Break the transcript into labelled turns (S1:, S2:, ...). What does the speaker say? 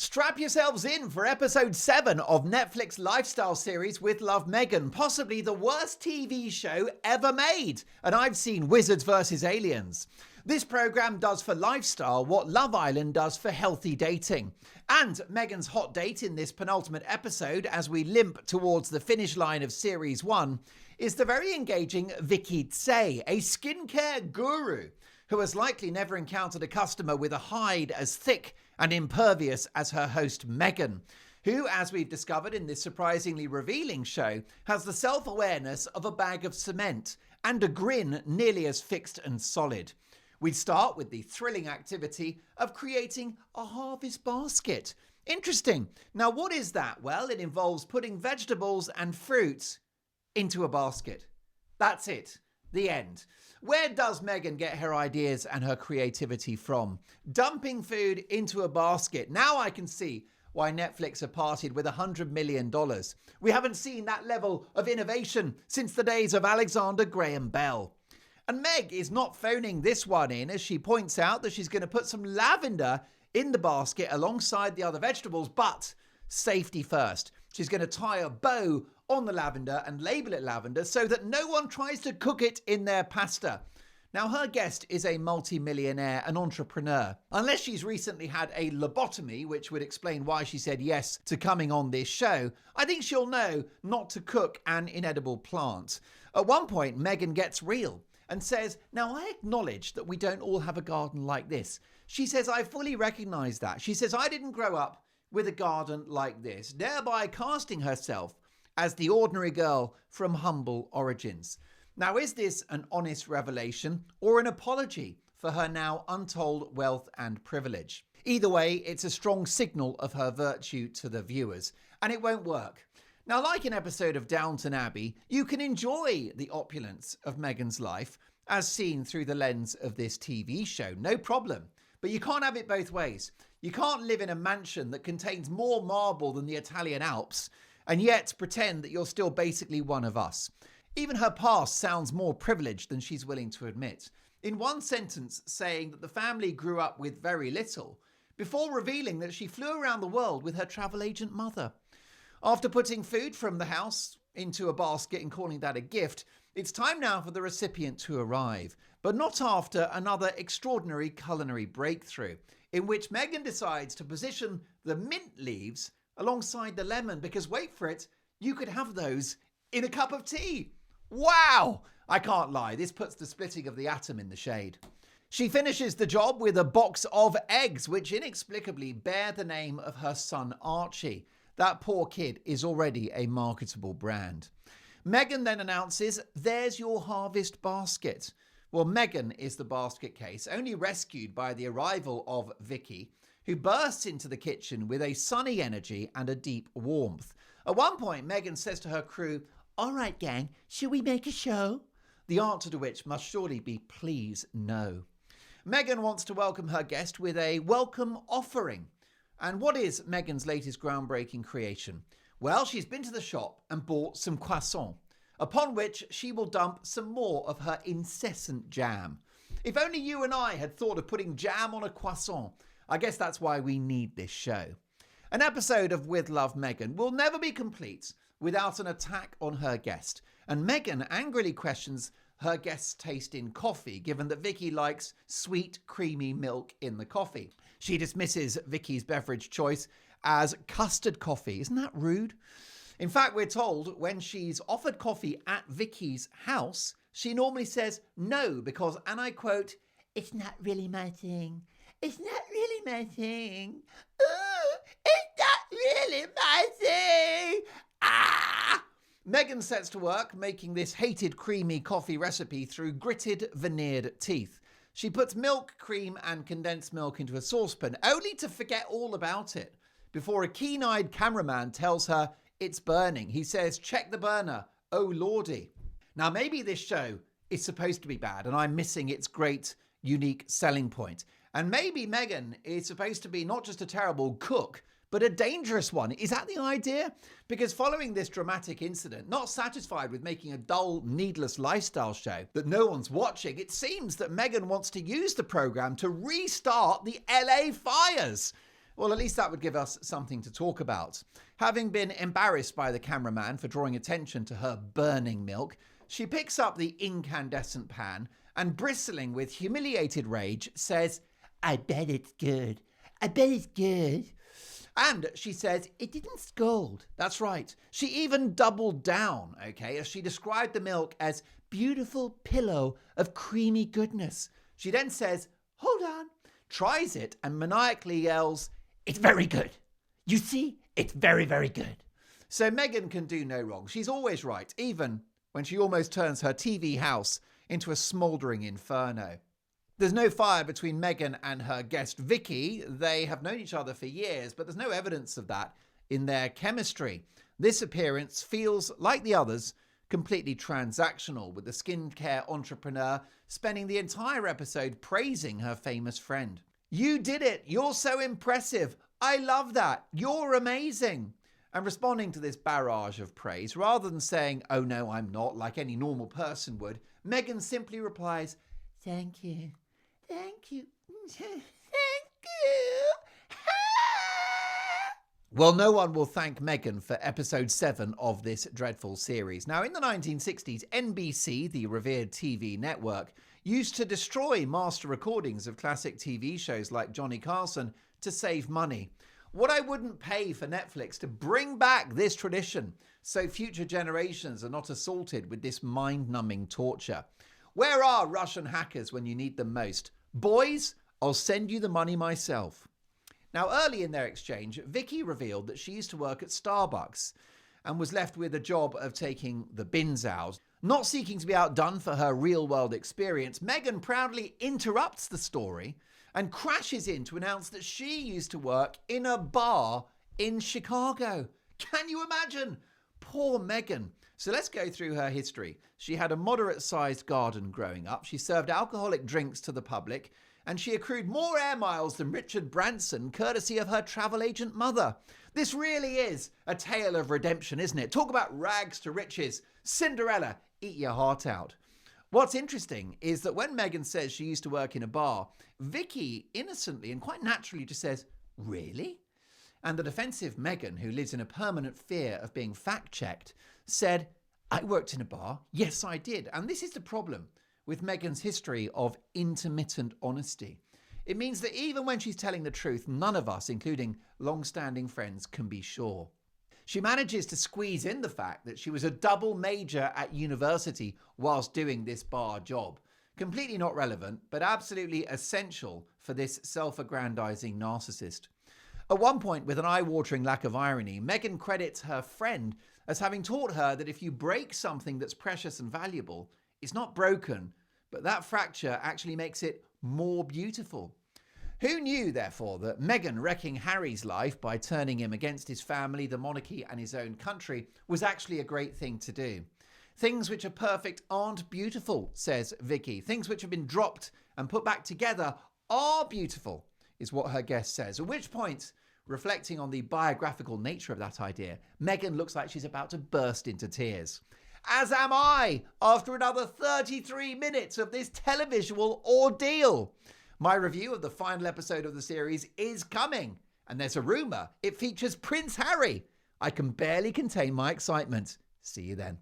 S1: Strap yourselves in for episode 7 of Netflix lifestyle series With Love Meghan, possibly the worst TV show ever made. And I've seen Wizards vs. Aliens. This program does for lifestyle what Love Island does for healthy dating. And Meghan's hot date in this penultimate episode, as we limp towards the finish line of series 1, is the very engaging Vicky Tse, a skincare guru who has likely never encountered a customer with a hide as thick and impervious as her host Meghan, who, as we've discovered in this surprisingly revealing show, has the self-awareness of a bag of cement and a grin nearly as fixed and solid. We start with the thrilling activity of creating a harvest basket. Interesting. Now, what is that? Well, it involves putting vegetables and fruit into a basket. That's it. The end. Where does Meghan get her ideas and her creativity from? Dumping food into a basket. Now I can see why Netflix have parted with $100 million. We haven't seen that level of innovation since the days of Alexander Graham Bell. And Meg is not phoning this one in, as she points out that she's going to put some lavender in the basket alongside the other vegetables, but safety first. She's going to tie a bow on the lavender and label it lavender so that no one tries to cook it in their pasta. Now, her guest is a multi-millionaire, an entrepreneur. Unless she's recently had a lobotomy, which would explain why she said yes to coming on this show, I think she'll know not to cook an inedible plant. At one point, Meghan gets real and says, now I acknowledge that we don't all have a garden like this. She says, I fully recognise that. She says, I didn't grow up with a garden like this, thereby casting herself as the ordinary girl from humble origins. Now, is this an honest revelation or an apology for her now untold wealth and privilege? Either way, it's a strong signal of her virtue to the viewers, and it won't work. Now, like an episode of Downton Abbey, you can enjoy the opulence of Meghan's life as seen through the lens of this TV show, no problem. But you can't have it both ways. You can't live in a mansion that contains more marble than the Italian Alps and yet pretend that you're still basically one of us. Even her past sounds more privileged than she's willing to admit. In one sentence saying that the family grew up with very little, before revealing that she flew around the world with her travel agent mother. After putting food from the house into a basket and calling that a gift, it's time now for the recipient to arrive, but not after another extraordinary culinary breakthrough, in which Meghan decides to position the mint leaves alongside the lemon, because wait for it, you could have those in a cup of tea. Wow! I can't lie, this puts the splitting of the atom in the shade. She finishes the job with a box of eggs, which inexplicably bear the name of her son Archie. That poor kid is already a marketable brand. Meghan then announces, there's your harvest basket. Well, Meghan is the basket case, only rescued by the arrival of Vicky, who bursts into the kitchen with a sunny energy and a deep warmth. At one point, Meghan says to her crew, all right, gang, shall we make a show? The answer to which must surely be please no. Meghan wants to welcome her guest with a welcome offering. And what is Meghan's latest groundbreaking creation? Well, she's been to the shop and bought some croissants, upon which she will dump some more of her incessant jam. If only you and I had thought of putting jam on a croissant. I guess that's why we need this show. An episode of With Love Meghan will never be complete without an attack on her guest. And Meghan angrily questions her guest's taste in coffee, given that Vicky likes sweet, creamy milk in the coffee. She dismisses Vicky's beverage choice as custard coffee. Isn't that rude? In fact, we're told when she's offered coffee at Vicky's house, she normally says no because, and I quote, it's not really my thing. It's not really my thing. Ooh, it's not really my thing. Ah! Meghan sets to work making this hated creamy coffee recipe through gritted veneered teeth. She puts milk, cream and condensed milk into a saucepan, only to forget all about it before a keen-eyed cameraman tells her it's burning. He says, check the burner. Oh, lordy. Now, maybe this show is supposed to be bad and I'm missing its great, unique selling point. And maybe Meghan is supposed to be not just a terrible cook, but a dangerous one. Is that the idea? Because following this dramatic incident, not satisfied with making a dull, needless lifestyle show that no one's watching, it seems that Meghan wants to use the programme to restart the LA fires. Well, at least that would give us something to talk about. Having been embarrassed by the cameraman for drawing attention to her burning milk, she picks up the incandescent pan and, bristling with humiliated rage, says, "I bet it's good. I bet it's good." And she says it didn't scald. That's right. She even doubled down, as she described the milk as beautiful pillow of creamy goodness. She then says, "Hold on," tries it and maniacally yells, "It's very good. You see, it's very, very good." So Meghan can do no wrong. She's always right, even when she almost turns her TV house into a smouldering inferno. There's no fire between Meghan and her guest Vicky. They have known each other for years, but there's no evidence of that in their chemistry. This appearance feels, like the others, completely transactional, with the skincare entrepreneur spending the entire episode praising her famous friend. "You did it. You're so impressive. I love that. You're amazing." And responding to this barrage of praise, rather than saying, "Oh no, I'm not," like any normal person would, Meghan simply replies, "Thank you. Thank you. Thank you." Well, no one will thank Meghan for episode 7 of this dreadful series. Now, in the 1960s, NBC, the revered TV network, used to destroy master recordings of classic TV shows like Johnny Carson to save money. What I wouldn't pay for Netflix to bring back this tradition so future generations are not assaulted with this mind-numbing torture. Where are Russian hackers when you need them most? Boys, I'll send you the money myself. Now, early in their exchange, Vicky revealed that she used to work at Starbucks and was left with a job of taking the bins out. Not seeking to be outdone for her real-world experience, Meghan proudly interrupts the story and crashes in to announce that she used to work in a bar in Chicago. Can you imagine? Poor Meghan. So let's go through her history. She had a moderate-sized garden growing up. She served alcoholic drinks to the public, and she accrued more air miles than Richard Branson, courtesy of her travel agent mother. This really is a tale of redemption, isn't it? Talk about rags to riches. Cinderella, eat your heart out. What's interesting is that when Meghan says she used to work in a bar, Vicky innocently and quite naturally just says, "Really?" And the defensive Meghan, who lives in a permanent fear of being fact-checked, said, "I worked in a bar. Yes, I did." And this is the problem with Meghan's history of intermittent honesty. It means that even when she's telling the truth, none of us, including long-standing friends, can be sure. She manages to squeeze in the fact that she was a double major at university whilst doing this bar job. Completely not relevant, but absolutely essential for this self-aggrandizing narcissist. At one point, with an eye-watering lack of irony, Meghan credits her friend as having taught her that if you break something that's precious and valuable, it's not broken, but that fracture actually makes it more beautiful. Who knew, therefore, that Meghan wrecking Harry's life by turning him against his family, the monarchy, and his own country was actually a great thing to do? "Things which are perfect aren't beautiful," says Vicky. "Things which have been dropped and put back together are beautiful," is what her guest says. At which point, reflecting on the biographical nature of that idea, Meghan looks like she's about to burst into tears. As am I, after another 33 minutes of this televisual ordeal. My review of the final episode of the series is coming, and there's a rumour it features Prince Harry. I can barely contain my excitement. See you then.